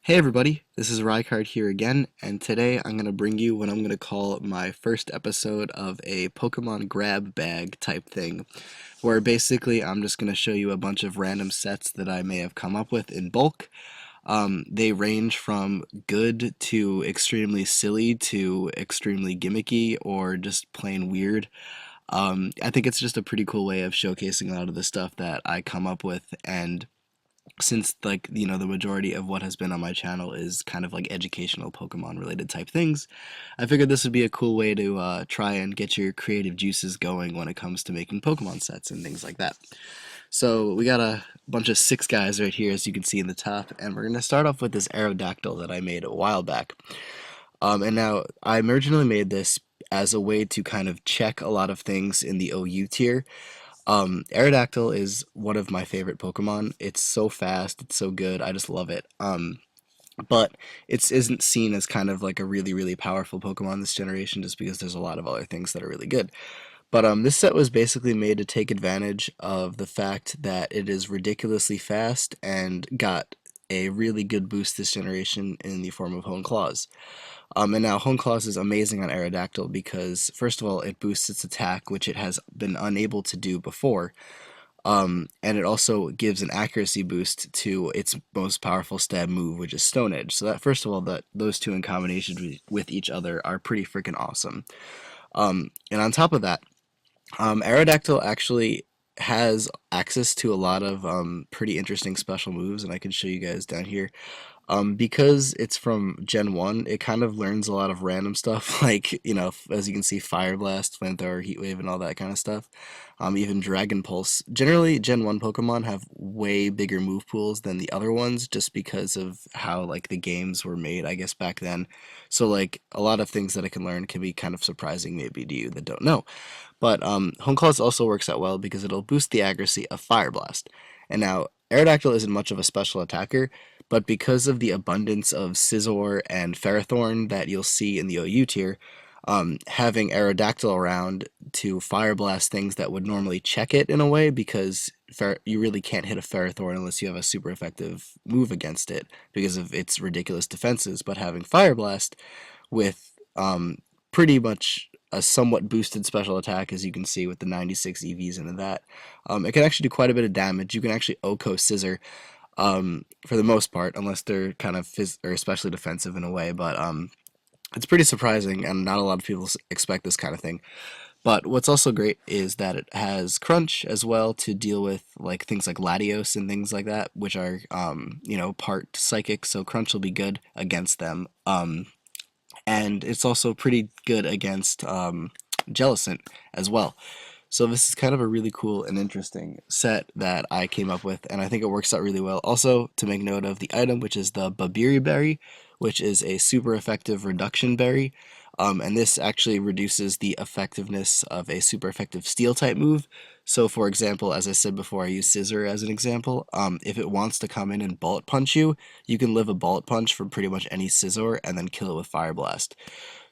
Hey everybody, this is Rykard here again, and today I'm going to bring you what I'm going to call my first episode of a Pokemon grab bag type thing, where basically I'm just going to show you a bunch of random sets that I may have come up with in bulk. They range from good to extremely silly to extremely gimmicky or just plain weird. I think it's just a pretty cool way of showcasing a lot of the stuff that I come up with, and since the majority of what has been on my channel is kind of like educational Pokemon related type things, I figured this would be a cool way to try and get your creative juices going when it comes to making Pokemon sets and things like that. So we got a bunch of 6 guys right here, as you can see in the top, and we're going to start off with this Aerodactyl that I made a while back. And now I originally made this as a way to kind of check a lot of things in the OU tier. Aerodactyl is one of my favorite Pokemon. It's so fast, it's so good, I just love it. But it isn't seen as kind of like a really, really powerful Pokemon this generation just because there's a lot of other things that are really good. But this set was basically made to take advantage of the fact that it is ridiculously fast and got a really good boost this generation in the form of Hone Claws. And now Hone Claws is amazing on Aerodactyl because, first of all, it boosts its attack, which it has been unable to do before. And it also gives an accuracy boost to its most powerful stab move, which is Stone Edge. So that, first of all, that those two in combination with each other are pretty freaking awesome. And on top of that, Aerodactyl actually has access to a lot of pretty interesting special moves, and I can show you guys down here. Because it's from Gen 1, it kind of learns a lot of random stuff, like, as you can see, Fire Blast, Flamethrower, Heat Wave, and all that kind of stuff. Even Dragon Pulse. Generally, Gen 1 Pokemon have way bigger move pools than the other ones, just because of how, like, the games were made, I guess, back then. So, like, a lot of things that it can learn can be kind of surprising, maybe, to you that don't know. But Hone Claws also works out well because it'll boost the accuracy of Fire Blast. And now, Aerodactyl isn't much of a special attacker, but because of the abundance of Scizor and Ferrothorn that you'll see in the OU tier, having Aerodactyl around to Fire Blast things that would normally check it in a way, because you really can't hit a Ferrothorn unless you have a super effective move against it because of its ridiculous defenses. But having Fire Blast with pretty much a somewhat boosted special attack, as you can see with the 96 EVs into that, it can actually do quite a bit of damage. You can actually OHKO Scizor for the most part, unless they're kind of or especially defensive in a way. But it's pretty surprising, and not a lot of people expect this kind of thing. But what's also great is that it has Crunch as well to deal with like things like Latios and things like that, which are part psychic. So Crunch will be good against them. And it's also pretty good against Jellicent as well. So this is kind of a really cool and interesting set that I came up with, and I think it works out really well. Also, to make note of the item, which is the Babiri Berry, which is a super effective reduction berry, and this actually reduces the effectiveness of a super effective steel type move. So, for example, as I said before, I use Scizor as an example. If it wants to come in and bullet punch you, you can live a bullet punch from pretty much any Scizor and then kill it with Fire Blast.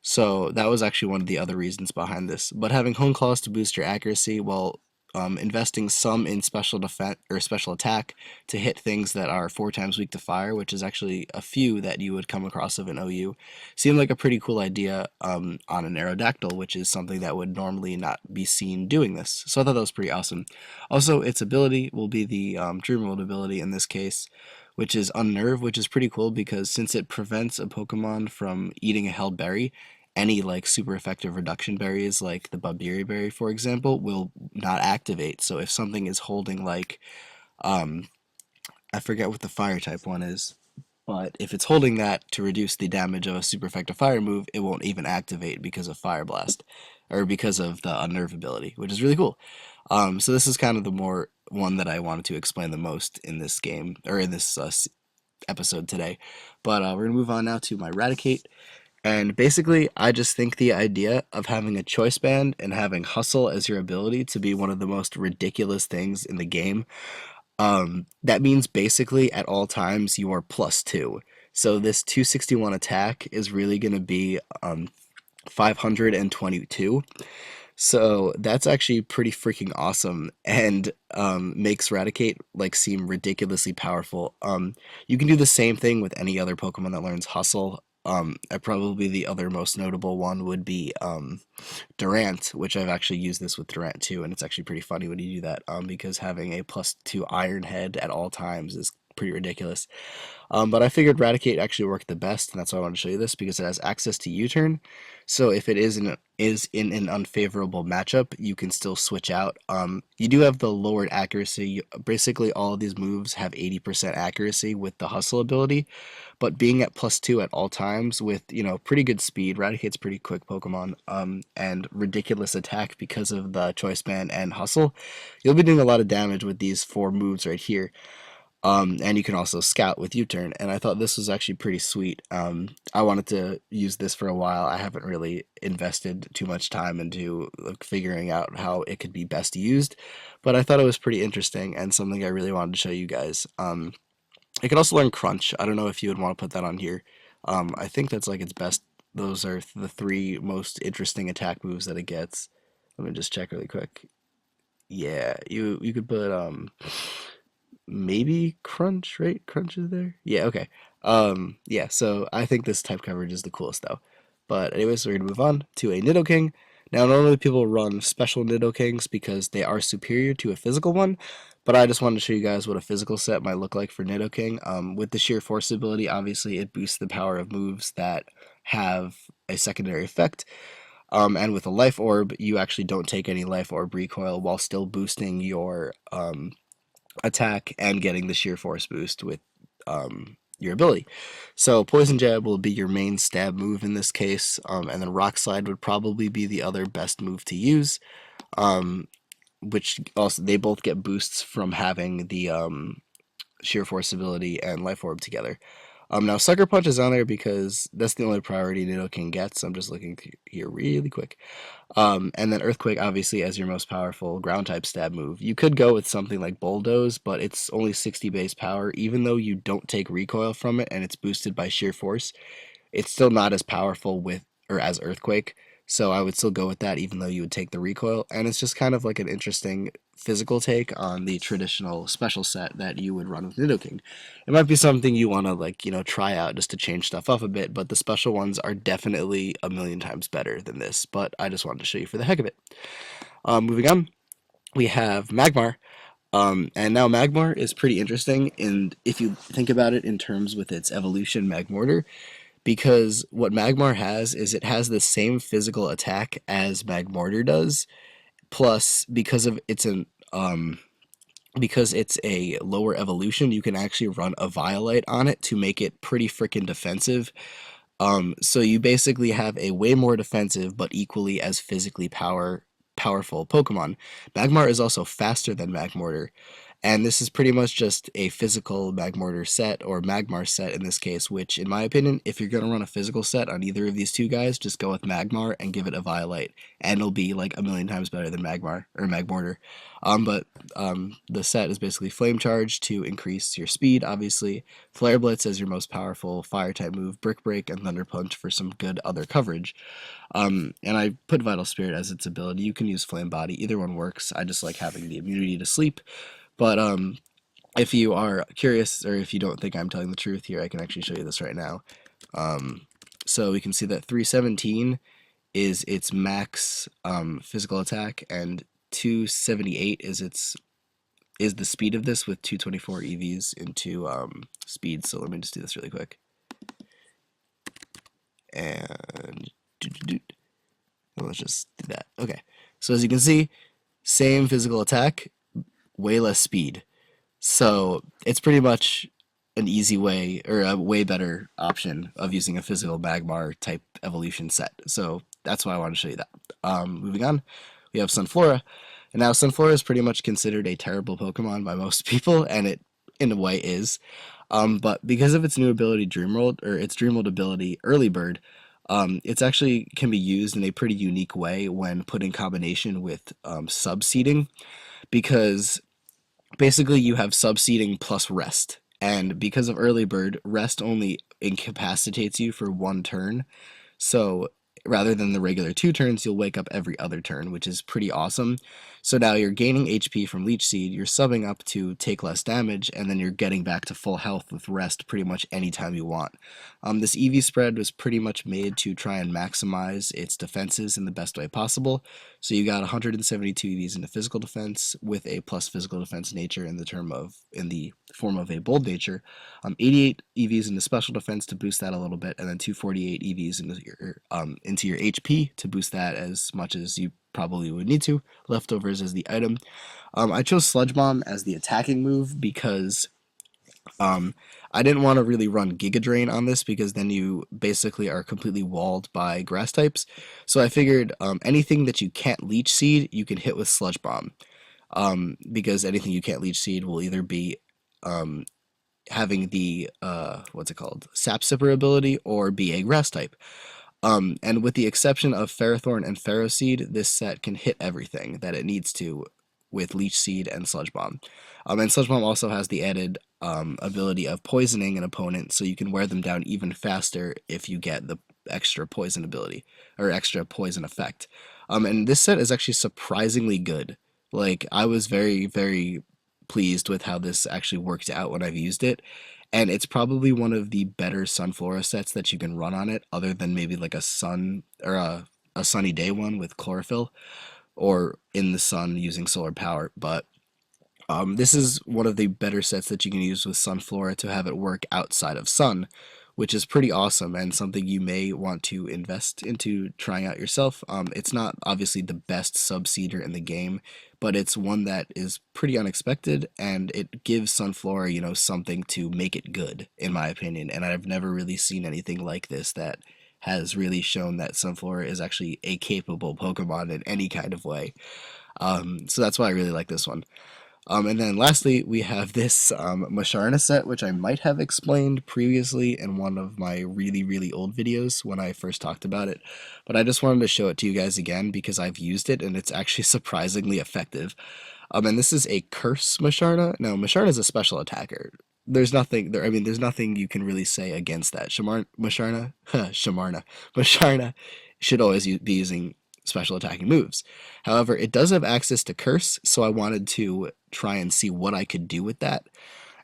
So that was actually one of the other reasons behind this. But having Hone Claws to boost your accuracy while investing some in special defense or special attack to hit things that are 4 times weak to fire, which is actually a few that you would come across of an OU, seemed like a pretty cool idea on an Aerodactyl, which is something that would normally not be seen doing this. So I thought that was pretty awesome. Also, its ability will be the Dream World ability in this case, which is Unnerve, which is pretty cool because since it prevents a Pokemon from eating a held berry, any like super effective reduction berries like the Babiri berry, for example, will not activate. So if something is holding like I forget what the fire type one is, but if it's holding that to reduce the damage of a super effective fire move, it won't even activate because of Fire Blast or because of the Unnerve ability, which is really cool. So this is kind of the more one that I wanted to explain the most in this game or in this episode today. But we're gonna move on now to my Raticate. And basically, I just think the idea of having a choice band and having hustle as your ability to be one of the most ridiculous things in the game. That means basically at all times you are +2. So this 261 attack is really going to be 522. So that's actually pretty freaking awesome and makes Raticate like seem ridiculously powerful. You can do the same thing with any other Pokemon that learns Hustle. Probably the other most notable one would be Durant, which I've actually used this with Durant too, and it's actually pretty funny when you do that because having a +2 Iron Head at all times is pretty ridiculous. But I figured Raticate actually worked the best, and that's why I wanted to show you this because it has access to U-turn. So if it is in an unfavorable matchup, you can still switch out. You do have the lowered accuracy. Basically, all of these moves have 80% accuracy with the Hustle ability, but being at +2 at all times with pretty good speed, Raticate's pretty quick Pokemon, and ridiculous attack because of the Choice Band and Hustle, you'll be doing a lot of damage with these four moves right here. And you can also scout with U-turn, and I thought this was actually pretty sweet. I wanted to use this for a while. I haven't really invested too much time into like, figuring out how it could be best used, but I thought it was pretty interesting and something I really wanted to show you guys. It can also learn Crunch. I don't know if you would want to put that on here. I think that's like its best. Those are the three most interesting attack moves that it gets. Let me just check really quick. Yeah, you could put maybe Crunch, right? Crunch is there? Yeah, okay. Yeah, so I think this type coverage is the coolest though. But anyways, we're gonna move on to a Nidoking. Now, normally people run special Nidokings because they are superior to a physical one, but I just wanted to show you guys what a physical set might look like for Nidoking. With the sheer force ability, obviously it boosts the power of moves that have a secondary effect. And with a life orb, you actually don't take any life orb recoil while still boosting your attack and getting the sheer force boost with your ability. So Poison Jab will be your main stab move in this case, and then Rock Slide would probably be the other best move to use, which also they both get boosts from having the sheer force ability and life orb together. Now Sucker Punch is on there because that's the only priority Nidoking gets. I'm just looking here really quick. And then Earthquake, obviously, as your most powerful ground type stab move. You could go with something like Bulldoze, but it's only 60 base power. Even though you don't take recoil from it and it's boosted by sheer force, it's still not as powerful with or as Earthquake. So I would still go with that, even though you would take the recoil. And it's just kind of like an interesting physical take on the traditional special set that you would run with Nidoking. It might be something you want to try out just to change stuff up a bit, but the special ones are definitely a million times better than this. But I just wanted to show you for the heck of it. Moving on, we have Magmar. And now Magmar is pretty interesting, and if you think about it in terms with its evolution Magmortar, because what Magmar has is it has the same physical attack as Magmortar does, plus because it's a lower evolution, you can actually run a Violite on it to make it pretty freaking defensive. So you basically have a way more defensive but equally as physically powerful Pokemon. Magmar is also faster than Magmortar, and this is pretty much just a physical Magmortar set, or Magmar set in this case, which, in my opinion, if you're going to run a physical set on either of these two guys, just go with Magmar and give it a Violite, and it'll be like a million times better than Magmar, or Magmortar. But the set is basically Flame Charge to increase your speed, obviously, Flare Blitz as your most powerful Fire-type move, Brick Break, and Thunder Punch for some good other coverage. And I put Vital Spirit as its ability. You can use Flame Body. Either one works. I just like having the immunity to sleep. But if you are curious or if you don't think I'm telling the truth here, I can actually show you this right now. So we can see that 317 is its max physical attack, and 278 is the speed of this with 224 EVs into speed. So let me just do this really quick. And let's just do that. Okay. So as you can see, same physical attack, way less speed. So it's pretty much an easy way, or a way better option of using a physical Magmar type evolution set. So that's why I want to show you that. Moving on, we have Sunflora. And now Sunflora is pretty much considered a terrible Pokemon by most people, and it in a way is. But because of its new ability Dreamworld, or its Dreamworld ability Early Bird, it's actually can be used in a pretty unique way when put in combination with subseeding, because basically you have subseeding plus rest. And because of Early Bird, rest only incapacitates you for one turn. So rather than the regular 2 turns, you'll wake up every other turn, which is pretty awesome. So now you're gaining HP from Leech Seed, you're subbing up to take less damage, and then you're getting back to full health with rest pretty much anytime you want. This EV spread was pretty much made to try and maximize its defenses in the best way possible. So you got 172 EVs into physical defense with a plus physical defense nature in the form of a bold nature. 88 EVs into special defense to boost that a little bit, and then 248 EVs into your HP to boost that as much as you probably would need to. Leftovers as the item. I chose Sludge Bomb as the attacking move because I didn't want to really run Giga Drain on this because then you basically are completely walled by grass types. So I figured anything that you can't Leech Seed, you can hit with Sludge Bomb. Because anything you can't Leech Seed will either be having the Sap Sipper ability or be a grass type. And with the exception of Ferrothorn and Ferroseed, this set can hit everything that it needs to with Leech Seed and Sludge Bomb. And Sludge Bomb also has the added ability of poisoning an opponent, so you can wear them down even faster if you get the extra poison ability, or extra poison effect. And this set is actually surprisingly good. Like, I was very, very pleased with how this actually worked out when I've used it. And it's probably one of the better Sunflora sets that you can run on it, other than maybe like a sun or a sunny day one with chlorophyll, or in the sun using solar power. But this is one of the better sets that you can use with Sunflora to have it work outside of sun, which is pretty awesome and something you may want to invest into trying out yourself. It's not obviously the best subseeder in the game, but it's one that is pretty unexpected, and it gives Sunflora, something to make it good, in my opinion. And I've never really seen anything like this that has really shown that Sunflora is actually a capable Pokemon in any kind of way. So that's why I really like this one. And then lastly, we have this Musharna set, which I might have explained previously in one of my really, really old videos when I first talked about it. But I just wanted to show it to you guys again because I've used it and it's actually surprisingly effective. And this is a Curse Musharna. Now, Musharna is a special attacker. There's nothing there. I mean, there's nothing you can really say against that. Musharna should always be using special attacking moves. However, it does have access to Curse, so I wanted to try and see what I could do with that.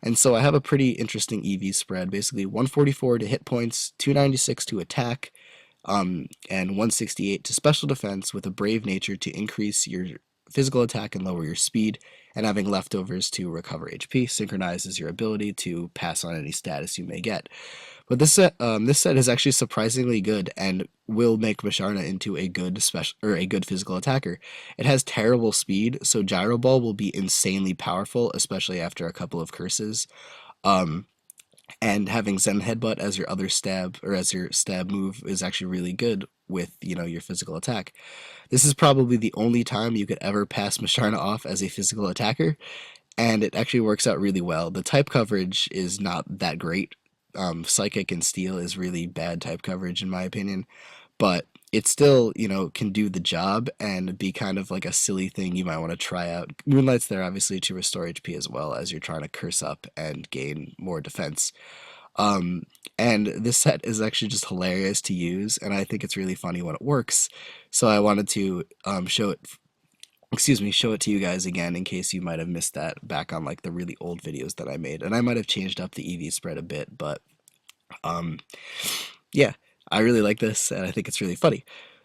And so I have a pretty interesting EV spread, basically 144 to hit points, 296 to attack, and 168 to special defense with a brave nature to increase your physical attack and lower your speed, and having leftovers to recover HP synchronizes your ability to pass on any status you may get. But this set is actually surprisingly good and will make Musharna into a good physical attacker. It has terrible speed, so Gyro Ball will be insanely powerful, especially after a couple of curses. And having Zen Headbutt as your other stab, or as your stab move, is actually really good with, your physical attack. This is probably the only time you could ever pass Musharna off as a physical attacker, and it actually works out really well. The type coverage is not that great. Psychic and Steel is really bad type coverage in my opinion, but it still, can do the job and be kind of like a silly thing you might want to try out. Moonlight's there obviously to restore HP as well as you're trying to curse up and gain more defense. And this set is actually just hilarious to use, and I think it's really funny when it works. So I wanted to show it to you guys again in case you might have missed that back on like the really old videos that I made. And I might have changed up the EV spread a bit, but yeah, I really like this and I think it's really funny.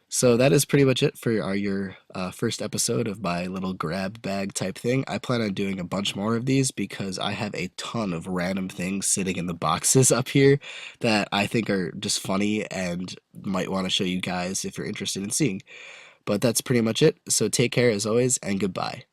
So that is pretty much it for your first episode of my little grab bag type thing. I plan on doing a bunch more of these because I have a ton of random things sitting in the boxes up here that I think are just funny and might want to show you guys if you're interested in seeing. But that's pretty much it. So take care as always, and goodbye.